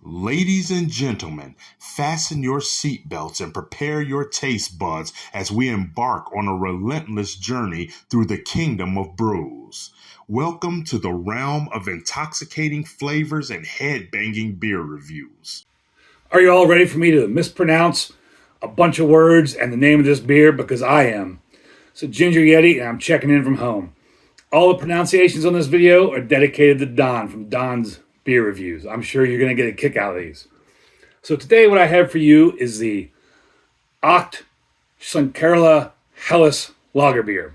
Ladies and gentlemen, fasten your seatbelts and prepare your taste buds as we embark on a relentless journey through the kingdom of brews. Welcome to the realm of intoxicating flavors and head-banging beer reviews. Are you all ready for me to mispronounce a bunch of words and the name of this beer? Because I am. It's a Ginger Yeti and I'm checking in from home. All the pronunciations on this video are dedicated to Don from Don's Beer Reviews. I'm sure you're going to get a kick out of these. So today what I have for you is the ETH Schlenkerla Lagerbier.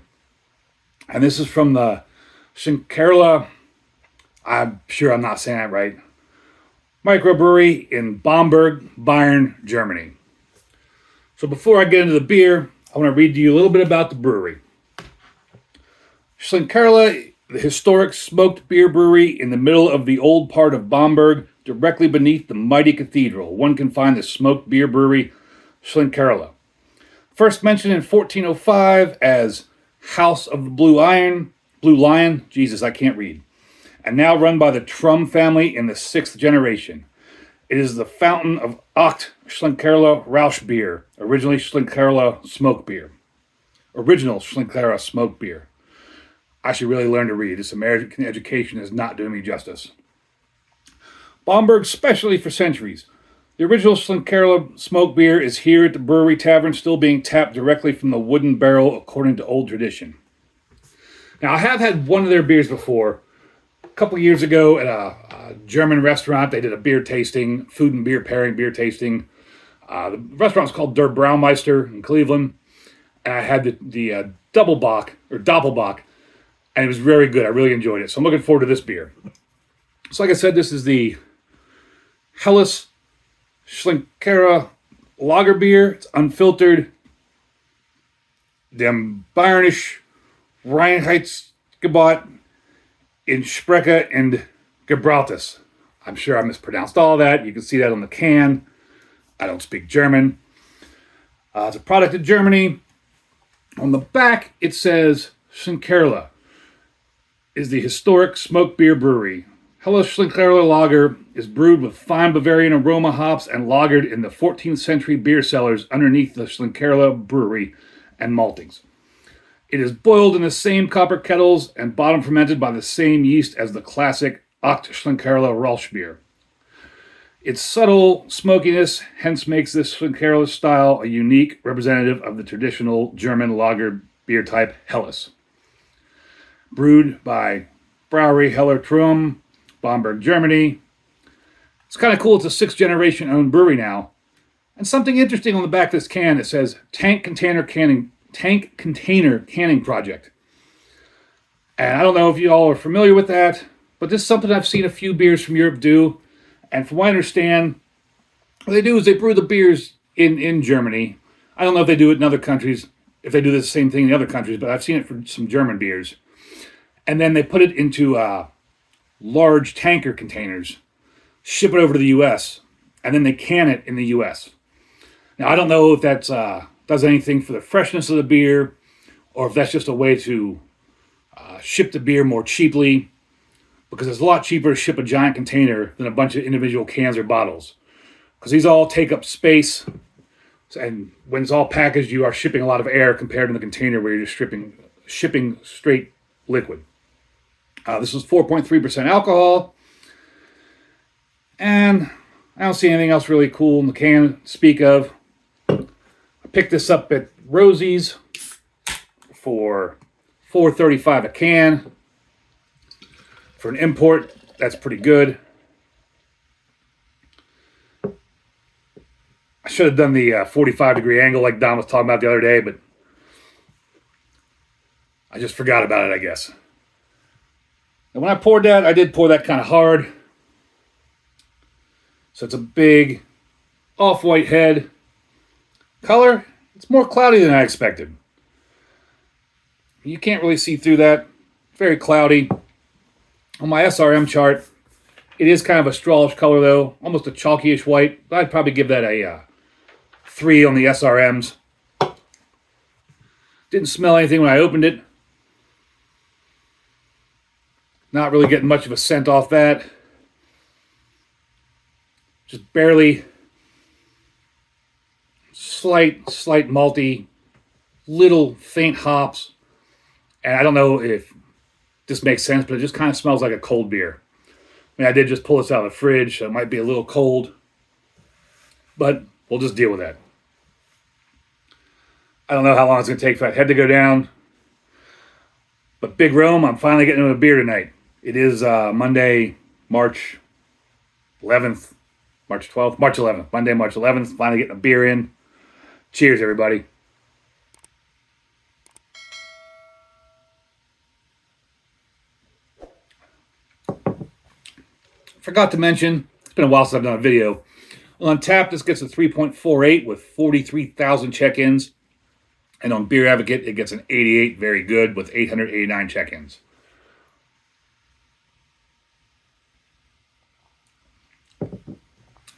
And this is from the Schlenkerla, I'm sure I'm not saying that right, microbrewery in Bamberg, Bayern, Germany. So before I get into the beer, I want to read to you a little bit about the brewery. Schlenkerla, the historic smoked beer brewery in the middle of the old part of Bamberg, directly beneath the mighty cathedral. One can find the smoked beer brewery, Schlenkerla. First mentioned in 1405 as House of the Blue Lion, Jesus, I can't read, and now run by the Trum family in the 6th generation. It is the fountain of ETH Schlenkerla Rauchbier, original Schlenkerla smoked beer. I should really learn to read. This American education is not doing me justice. Bamberg's specialty for centuries. The original Schlenkerla smoked beer is here at the brewery tavern, still being tapped directly from the wooden barrel according to old tradition. Now, I have had one of their beers before. A couple years ago at a German restaurant, they did a beer tasting, food and beer pairing beer tasting. The restaurant was called Der Braumeister in Cleveland. And I had the Doppelbock, and it was very good. I really enjoyed it. So I'm looking forward to this beer. So like I said, this is the Helles Schlenkerla Lagerbier. It's unfiltered. Dem Bayerisch Reinheitsgebot in Spreche and Gebrauchtes. I'm sure I mispronounced all that. You can see that on the can. I don't speak German. It's a product of Germany. On the back, it says Schlenkerla is the historic smoked beer brewery. Helles Schlenkerla Lager is brewed with fine Bavarian aroma hops and lagered in the 14th century beer cellars underneath the Schlenkerla brewery and maltings. It is boiled in the same copper kettles and bottom fermented by the same yeast as the classic ETH Schlenkerla Rauchbier. Its subtle smokiness hence makes this Schlenkerla style a unique representative of the traditional German lager beer type Helles. Brewed by Brauerei Heller-Trum, Bamberg, Germany. It's kind of cool. It's a 6th generation owned brewery now. And something interesting on the back of this can, it says tank container canning project. And I don't know if you all are familiar with that, but this is something I've seen a few beers from Europe do. And from what I understand, what they do is they brew the beers in Germany. I don't know if they do it in other countries, if they do the same thing in other countries, but I've seen it for some German beers. And then they put it into large tanker containers, ship it over to the U.S., and then they can it in the U.S. Now, I don't know if that does anything for the freshness of the beer, or if that's just a way to ship the beer more cheaply, because it's a lot cheaper to ship a giant container than a bunch of individual cans or bottles. Because these all take up space, and when it's all packaged, you are shipping a lot of air compared to the container where you're just shipping straight liquid. This is 4.3% alcohol, and I don't see anything else really cool in the can to speak of. I picked this up at Rosie's for $4.35 a can. For an import, that's pretty good. I should have done the 45-degree angle like Don was talking about the other day, but I just forgot about it, I guess. And when I poured that, I did pour that kind of hard. So it's a big off-white head. Color, it's more cloudy than I expected. You can't really see through that. Very cloudy. On my SRM chart, it is kind of a strawish color though, almost a chalky-ish white. I'd probably give that a 3 on the SRMs. Didn't smell anything when I opened it. Not really getting much of a scent off that. just barely slight malty, little faint hops. And I don't know if this makes sense, but it just kind of smells like a cold beer. I mean, I did just pull this out of the fridge, so it might be a little cold, but we'll just deal with that. I don't know how long it's going to take for that head to go down. But Big Rome, I'm finally getting into a beer tonight. It is Monday, March 11th, March 12th, March 11th. Monday, March 11th, finally getting a beer in. Cheers, everybody. Forgot to mention, it's been a while since I've done a video. On tap, this gets a 3.48 with 43,000 check-ins. And on Beer Advocate, it gets an 88, very good, with 889 check-ins.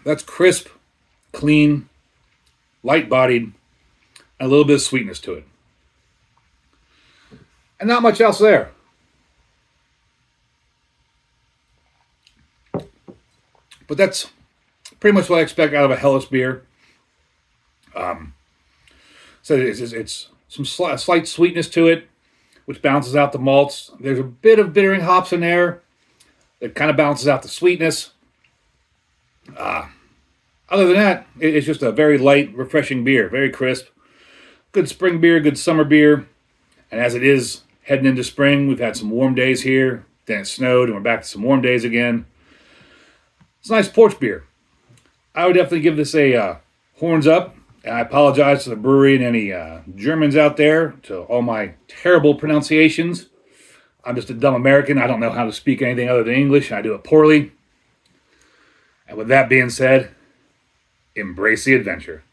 That's crisp, clean, light-bodied, and a little bit of sweetness to it. And not much else there. But that's pretty much what I expect out of a Helles beer. So it's some slight sweetness to it, which balances out the malts. There's a bit of bittering hops in there that kind of balances out the sweetness. Other than that, it's just a very light, refreshing beer, very crisp. Good spring beer, good summer beer. And as it is heading into spring, we've had some warm days here. Then it snowed, and we're back to some warm days again. It's a nice porch beer. I would definitely give this a horns up. And I apologize to the brewery and any Germans out there, to all my terrible pronunciations. I'm just a dumb American. I don't know how to speak anything other than English, and I do it poorly. And with that being said, embrace the adventure.